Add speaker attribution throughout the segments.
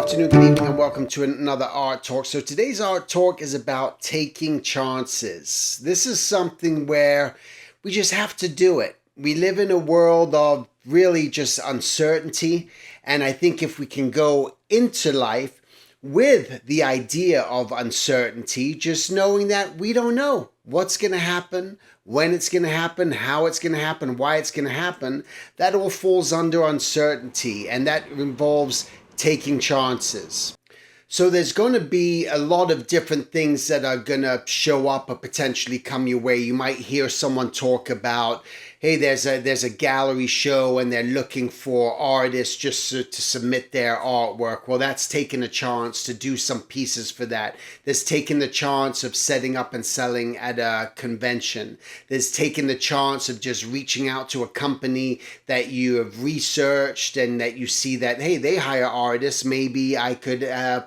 Speaker 1: afternoon, good evening, and welcome to another Art Talk. So today's Art Talk is about taking chances. This is something where we just have to do it. We live in a world of really just uncertainty, and I think if we can go into life with the idea of uncertainty, just knowing that we don't know what's going to happen, when it's going to happen, how it's going to happen, why it's going to happen, that all falls under uncertainty, and that involves taking chances. So there's going to be a lot of different things that are going to show up or potentially come your way. You might hear someone talk about, hey, there's a gallery show and they're looking for artists just to submit their artwork. Well, that's taking a chance to do some pieces for that. There's taking the chance of setting up and selling at a convention. There's taking the chance of just reaching out to a company that you have researched and that you see that, hey, they hire artists. Maybe I could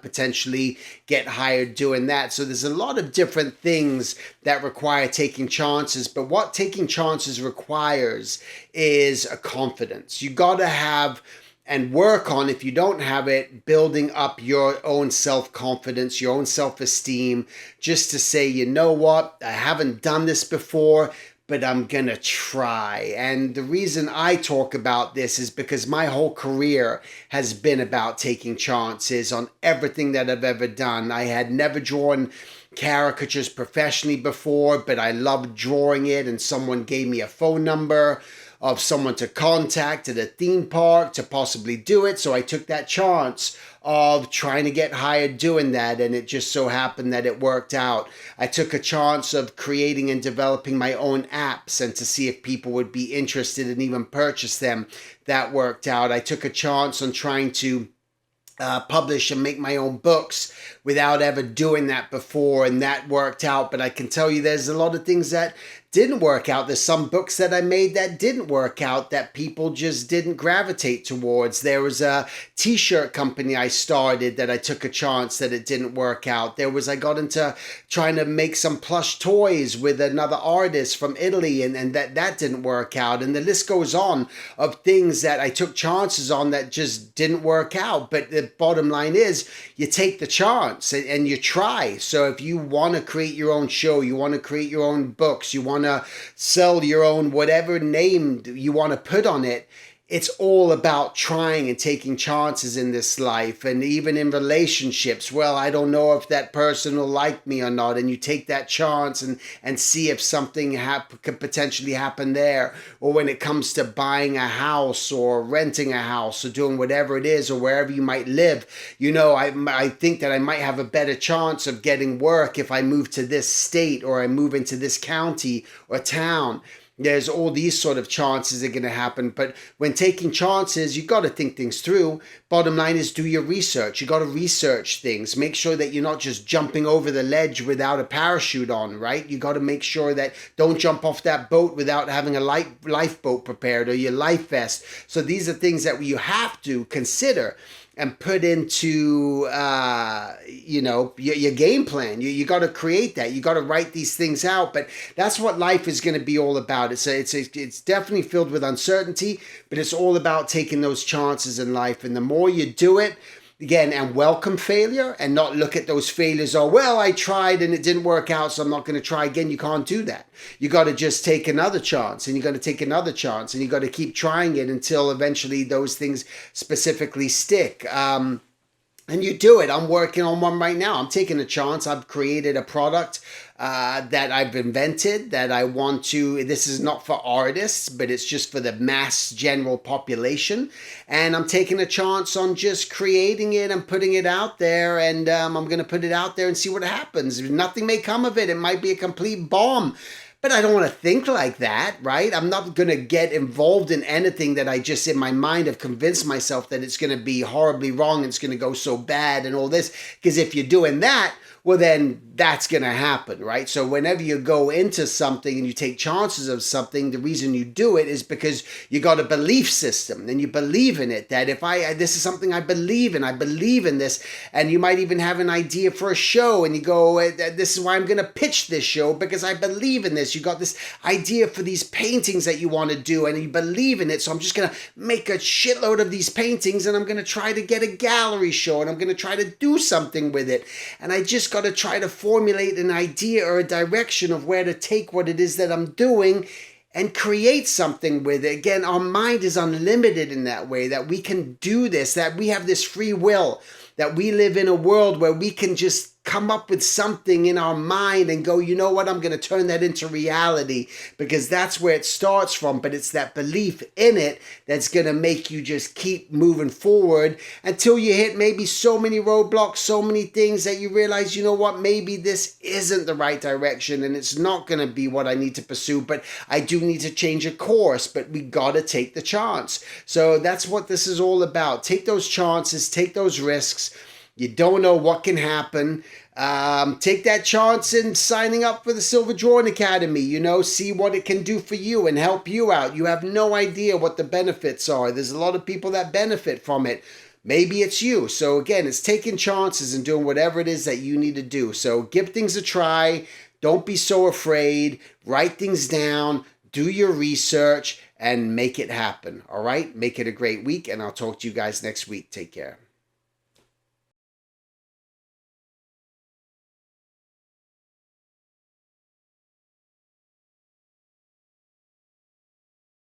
Speaker 1: potentially get hired doing that. So there's a lot of different things that require taking chances, but what taking chances requires is a confidence. You got to have and work on, if you don't have it, building up your own self-confidence, your own self-esteem, just to say, you know what, I haven't done this before, but I'm gonna try. And the reason I talk about this is because my whole career has been about taking chances on everything that I've ever done. I had never drawn caricatures professionally before, but I loved drawing it, and someone gave me a phone number of someone to contact at a theme park to possibly do it. So I took that chance of trying to get hired doing that, and it just so happened that it worked out. I took a chance of creating and developing my own apps and to see if people would be interested and even purchase them. That worked out. I took a chance on trying to publish and make my own books without ever doing that before, and that worked out. But I can tell you there's a lot of things that didn't work out. There's some books that I made that didn't work out, that people just didn't gravitate towards. There was a t-shirt company I started that I took a chance that it didn't work out. I got into trying to make some plush toys with another artist from Italy, and that didn't work out. And the list goes on of things that I took chances on that just didn't work out. But the bottom line is you take the chance and you try. So if you want to create your own show, you want to create your own books, you want to sell your own whatever name you want to put on it, it's all about trying and taking chances in this life. And even in relationships, well, I don't know if that person will like me or not, and you take that chance and see if something could potentially happen there. Or when it comes to buying a house or renting a house or doing whatever it is, or wherever you might live, you know, I think that I might have a better chance of getting work if I move to this state, or I move into this county or town. There's all these sort of chances that are going to happen. But when taking chances, you got to think things through. Bottom line is, do your research. You got to research things. Make sure that you're not just jumping over the ledge without a parachute on, right? You got to make sure that don't jump off that boat without having a lifeboat prepared, or your life vest. So these are things that you have to consider and put into, your game plan. You got to create that. You got to write these things out. But that's what life is going to be all about. It's definitely filled with uncertainty, but it's all about taking those chances in life. And the more you do it, again, and welcome failure, and not look at those failures, or, well, I tried and it didn't work out, so I'm not going to try again. You can't do that. You got to just take another chance, and you got to take another chance, and you got to keep trying it until eventually those things specifically stick. And you do it. I'm working on one right now. I'm taking a chance. I've created a product that I've invented that I want to, this is not for artists, but it's just for the mass general population. And I'm taking a chance on just creating it and putting it out there. And I'm going to put it out there and see what happens. Nothing may come of it. It might be a complete bomb. But I don't want to think like that, right? I'm not going to get involved in anything that I just in my mind have convinced myself that it's going to be horribly wrong and it's going to go so bad and all this. Because if you're doing that, well, then that's going to happen, right? So whenever you go into something and you take chances of something, the reason you do it is because you got a belief system and you believe in it, that if this is something I believe in this. And you might even have an idea for a show and you go, this is why I'm going to pitch this show, because I believe in this. You got this idea for these paintings that you want to do and you believe in it. So I'm just going to make a shitload of these paintings and I'm going to try to get a gallery show and I'm going to try to do something with it. And I just got to try to formulate an idea or a direction of where to take what it is that I'm doing and create something with it. Again, our mind is unlimited in that way, that we can do this, that we have this free will, that we live in a world where we can just come up with something in our mind and go, you know what, I'm going to turn that into reality, because that's where it starts from. But it's that belief in it that's going to make you just keep moving forward until you hit maybe so many roadblocks, so many things that you realize, you know what, maybe this isn't the right direction and it's not going to be what I need to pursue, but I do need to change a course. But we got to take the chance. So that's what this is all about. Take those chances, take those risks. You don't know what can happen. Take that chance in signing up for the Silver Drawing Academy. See what it can do for you and help you out. You have no idea what the benefits are. There's a lot of people that benefit from it. Maybe it's you. So again, it's taking chances and doing whatever it is that you need to do. So give things a try. Don't be so afraid. Write things down. Do your research and make it happen. All right? Make it a great week, and I'll talk to you guys next week. Take care.